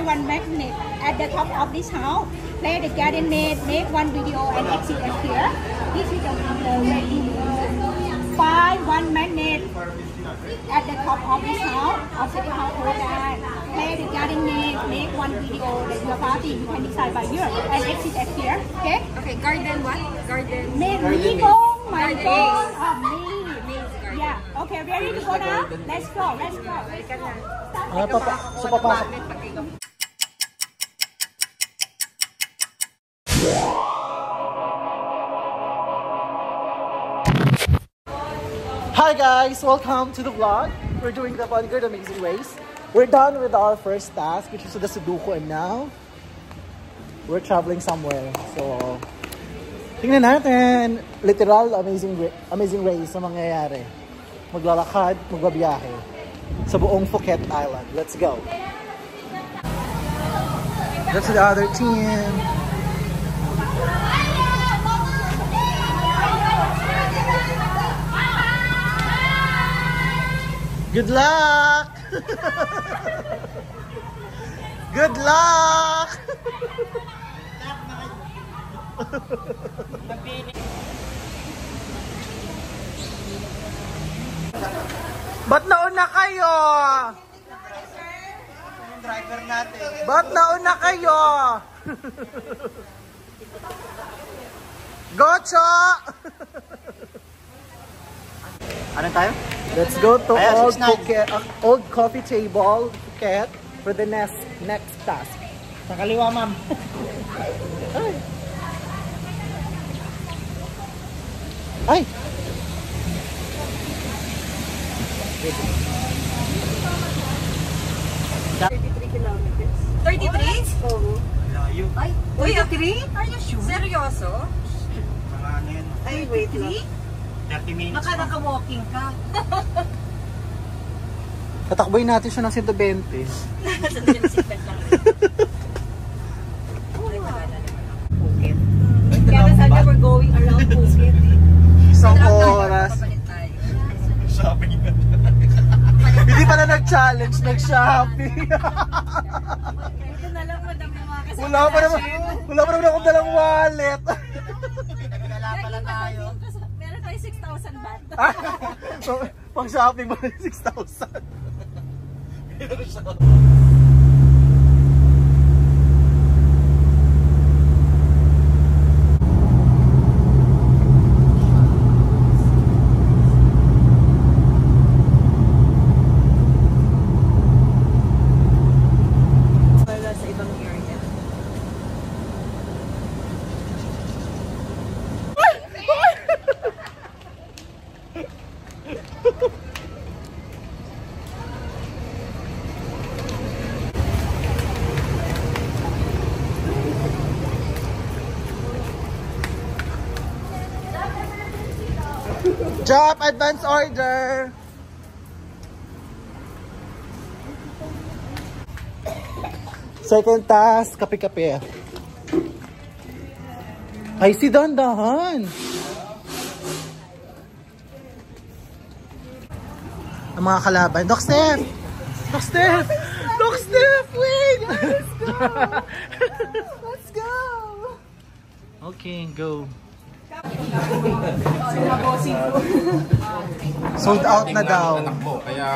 one magnet at the top of this house. Play the garden maid, make one video and exit here. This is the ready. Find one magnet at the top of this house of city hall program. Play the garden maid, make one video that your party you can decide by year and exit here. Okay? Okay, garden what? Garden maid. Me my God of me. Yeah. Okay, ready to go now? Let's go. Let's go. Hi guys, welcome to the vlog. We're doing the Bodyguard Amazing Race. We're done with our first task, which is the Sudoku, and now we're traveling somewhere. So, tingnan natin, literal amazing race na mangyayari. Maglalakad, magbabiyahe sa buong Phuket Island. Let's go. That's the other team. Good luck! Good luck! Ba't nauna kayo? Yung driver natin. Ba't nauna kayo? Gocho! Ano tayo? Let's go to old coffee table Phuket for the next task. Sa kaliwa, ma'am. Ay! 33 kilometers. 33? Oo. Layo. Ay, 33? Are you sure? Seryoso? Mga ano yun? Ay, wait lang. 30 minutes. Baka naka-walking ka. Tatakboy natin siya ng 120. Sandali na seatbelt lang. Phuket. Kaya sabi we're going around Phuket. Isang oras. Shopping na. Hindi pala nag-challenge, nag-shopping. Ito na lang, madam na mga kasama. Wala pa naman akong dalang wallet. Wala pala tayo. Meron tayo 6,000 baht. Pang shopping ba 6,000? Sa ibang area. Drop advance order. Second task, kape-kape. Ay, si Dandahan. Ang mga kalaban. Doc Steph! Doc Steph! Doc Steph! Wait! Let's go! Let's go! Okay, go. Sold out na daw. Kaya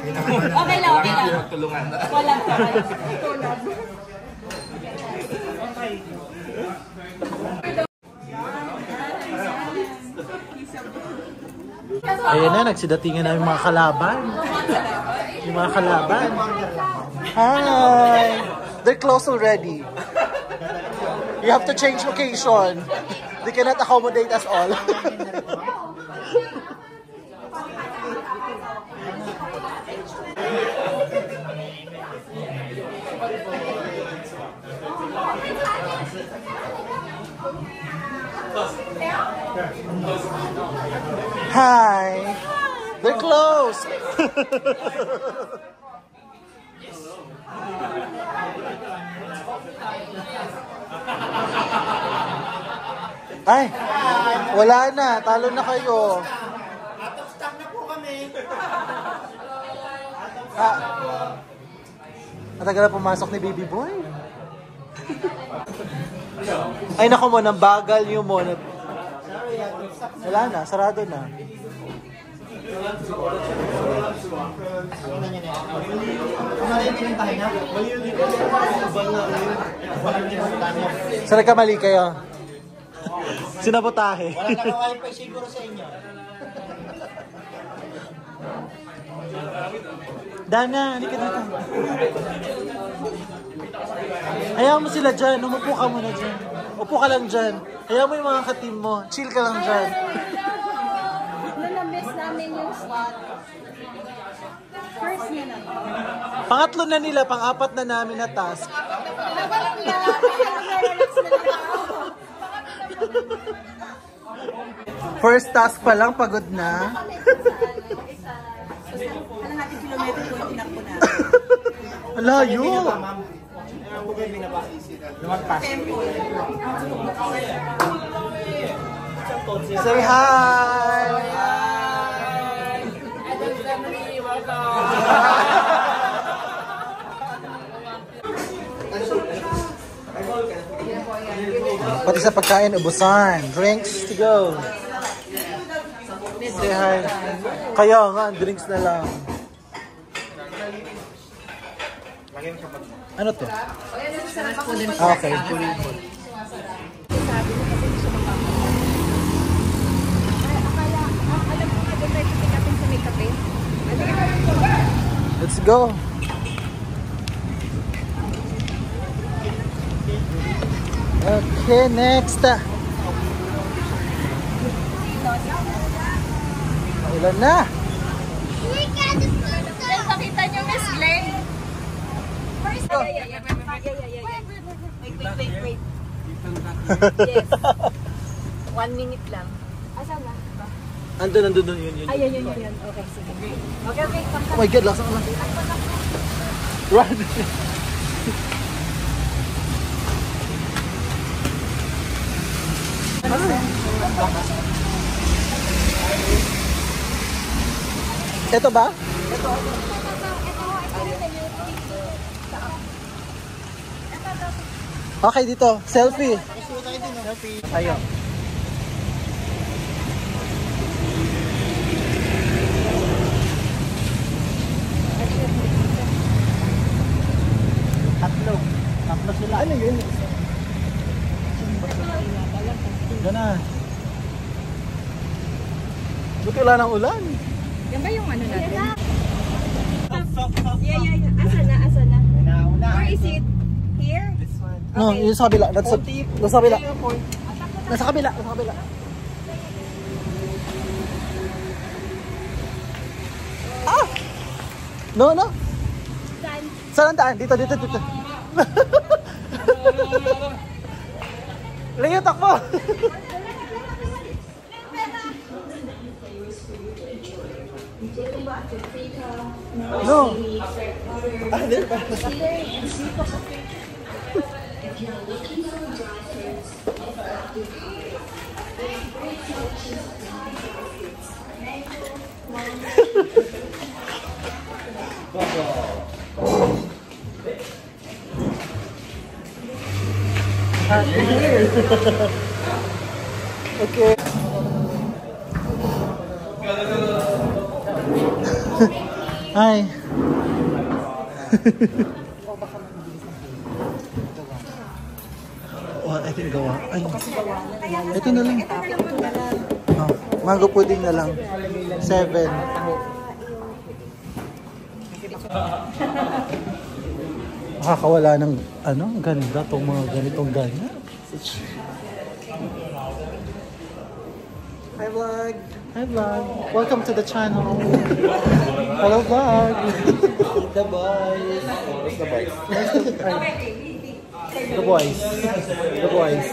Okay lang, okay lang. tulungan. Walang tulad. Ayan na, nagsidatingan na yung mga kalaban. Yung mga kalaban. Hi! They're close already. You have to change location. They cannot accommodate us all. Hi! They're close! Ay! Wala na! Talo na kayo! Out of stock na po kami. Matagal na pumasok ni Baby Boy. Ay, naku mo, nang bagal yung mo. Wala na, sarado na. Saan nagkamali kayo? Sinabotahe. Wala naka-wifi siguro sa inyo. Dana, halika dito. Hayaan mo sila dyan. Umupo ka muna dyan. Upo ka lang dyan. Hayaan mo yung mga ka-team mo. Chill ka lang dyan. Na-miss namin yung slot. First na naman. Pangatlo na nila, pang-apat na namin na task. Nawalan na. Relax na lang ako. First task pa lang, pagod na. Alam natin kilometro ko yung tinakbo na. Malayo. Say hi! Pati sa pagkain, ubusan. Drinks to go. Say hi. Kaya nga, drinks na lang. Ano to? Okay. Let's go. Okay, next. Ulan na. Pakita niyo, Miss Glenn. Wait. Yes. 1 minute lang. Asan na? Andun, yun. Ayun. Okay, sige. Okay. Oh my God, laksan ka lang. Run! Ito ba? Okay, dito. Selfie. Ayun. Tatlo sila. Ano yun? Gana. Buti wala ng ulan. Yan ba yung ano natin? Yeah. Asa na? Where is it? Here? No, yung sa kabila. Nasa kabila. Nasa kabila. Ah! No. Saan ang daan? Dito. Leo, takbo! No. Ah, di ba? Okay. Hi. Oh, I think gawa. Ay. Ito na lang. Oh, mango pudding na lang. 7. Nakakawala ng ano, ganda tong mga ganitong ganya. Hi vlog. Welcome to the channel. Hello vlog. The boys. The boys.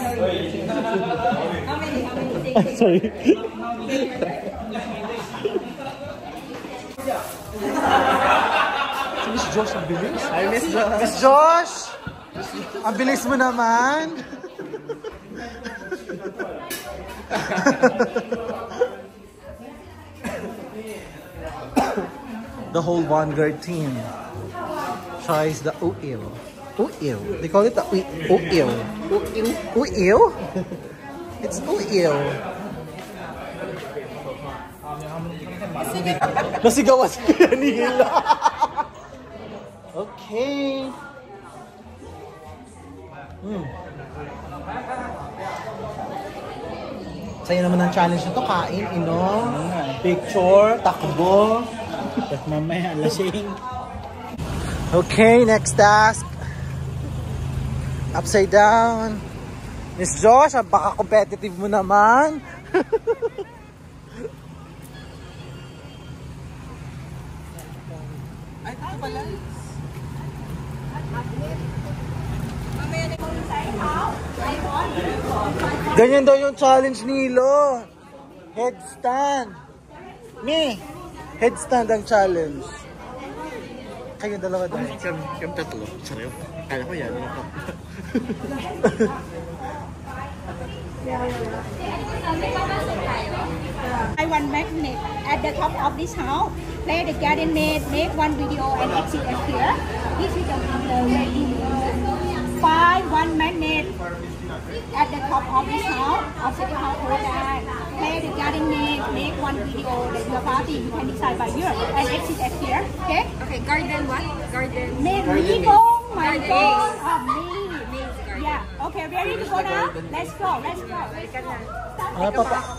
Sorry. Si Miss Josh, ang bilis. Hi, Miss Josh. Miss Josh! Ang bilis mo naman. The whole Vanguard team. tries the uil. Uil. They call it the uil. Uil? It's uil. Nasigawan si Nila. Okay. Sa'yo naman ang challenge na to. Kain, inom, picture, takbo. At mamaya, lasing. Okay, next task. Upside down. Miss Josh, baka competitive mo naman. Ay, ito pala. Ganyan daw yung challenge nilo. Headstand. Me, headstand ang challenge. Kayo dalawa daw. Kami tatlo. Sarap. Kala ko yan. I want magnet at the top of this house. Play the garden maid, make one video and exit here. This is the ready. Find one magnet at the top of this house. After the house hold that. Play the garden maid, make one video that your party you can decide by you and exit here. Okay? Okay, garden what? Garden. Maid me gong, my Garden. gong, me. Maze garden. Yeah. Okay, ready to go now? Let's go. Let's go. Balikan na.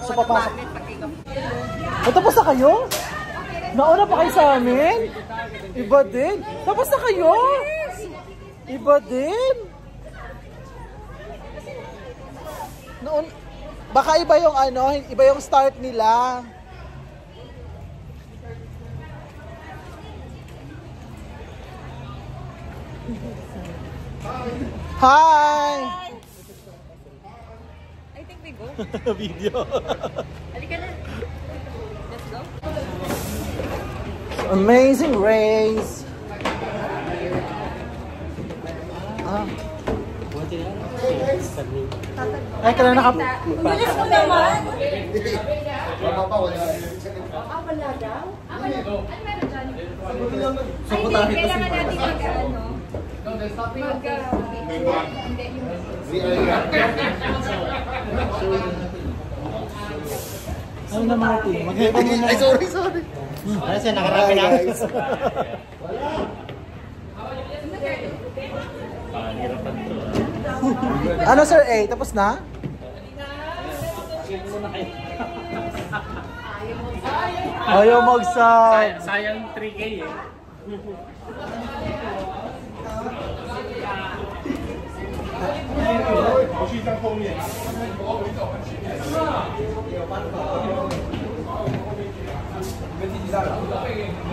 So papasok. Tapos na kayo? Nauna pa kayo sa amin? Iba din? Tapos na kayo? Iba din? Noon, baka iba yung ano, iba yung start nila. Hi! I think we go. Video. Halika na. Let's go. Amazing race. Ah. Ay, kailan nakap... Bilis mo naman! Kailangan natin mag-ano. Ano na Martin? Mag-hepa mo na. Ay, sorry. Ano siya, nakarami na. Ano Sir A? Tapos na? Ayaw mag-sub. Sayang 3K eh.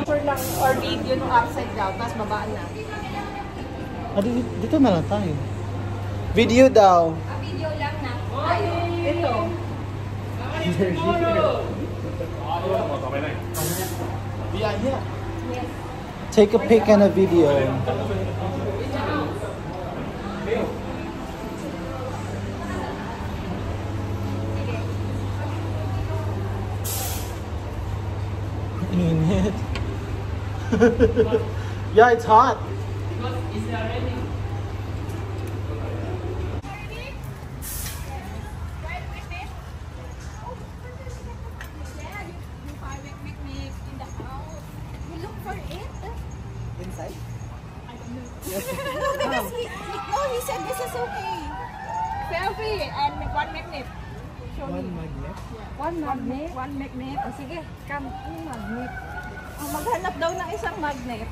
Or lang, or video nung upside down, tapos babaan na. Ah, dito na lang tayo. Video daw. Video lang na. Ito. Take a pic and a video. Init. Yeah, it's hot. Inside? No, he said this is okay. Selfie and one magnet. One magnet. One magnet? One magnet. O sige, come. Ano magnet? Maghanap daw ng isang magnet.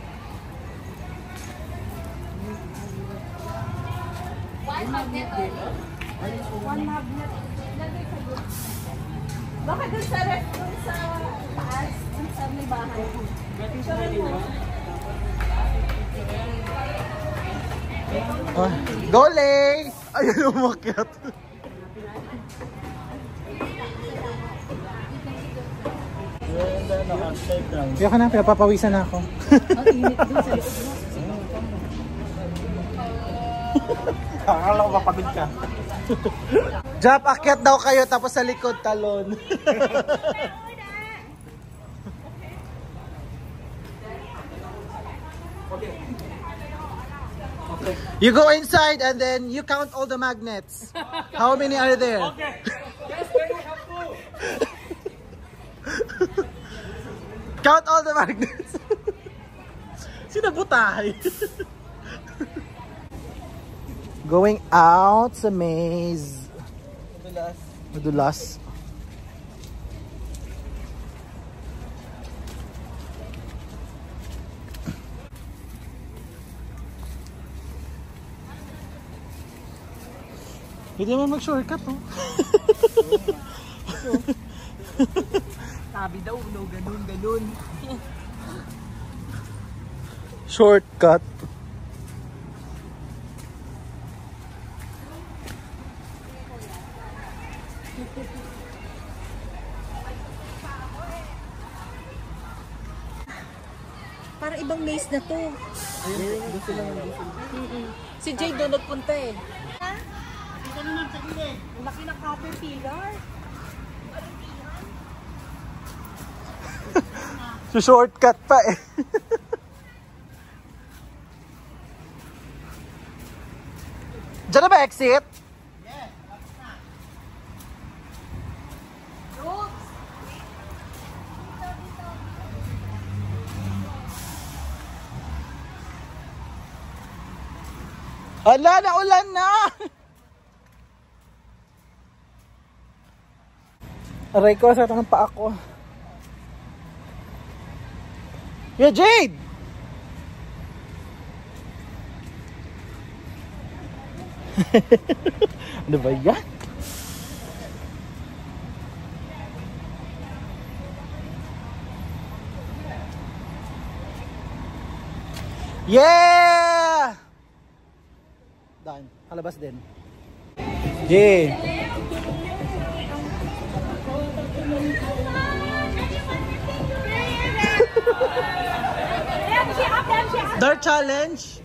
One magnet only. One magnet. Baka dun sa ref, dun sa taas, dun sa may bahay. Gole! Ayun umakyat. Kaya ka na, pinapapawisan na ako. Akala ko mapagod ka. Jap, akyat daw kayo tapos sa likod talon. You go inside and then you count all the magnets. How many are there? Okay. Yes, very helpful. Count all the magnets. Sinabutay. Going out sa maze. Madulas. Hindi naman mag-shortcut, oh. Sabi daw, no, ganun. Shortcut. Para ibang maze na to. Si Jay doon nagpunta eh. Ang laki ng caterpillar. So shortcut pa eh. Diyan na ba exit? Ala, naulan na! Aray ko, sa tangan pa ako. Yeah, Jade! Ano ba yan? Yeah! Daan. Kalabas din. Yeah! Dart challenge.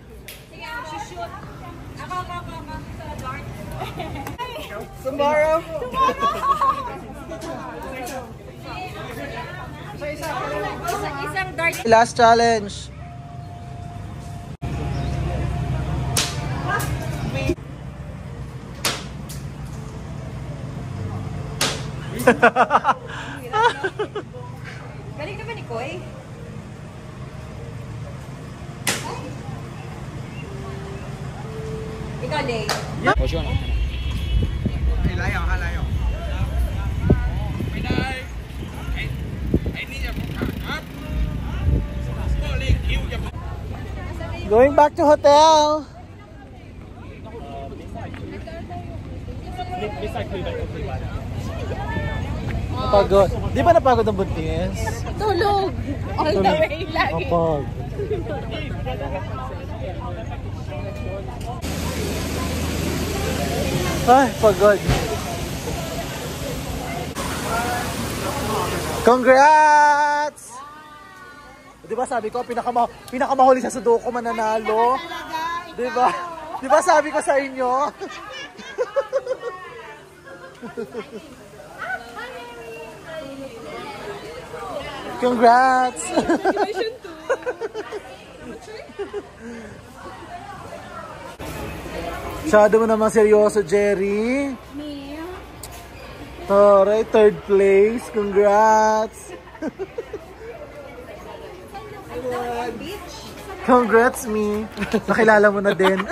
Tomorrow. Isang dart. Last challenge. Galing naman ni Koy. Ikaw, Lay. Going back to hotel. Napagod. Di ba napagod ang buntis? Tulog. All the way lagi. Napag. Ay, pagod. Congrats! Di ba sabi ko, pinakamahuli sa Sudoku mananalo? Di ba? Di ba sabi ko sa inyo? Congrats! Masyado mo naman seryoso, Jerry. Me. Alright, third place. Congrats! Congrats, me. Nakilala mo na din.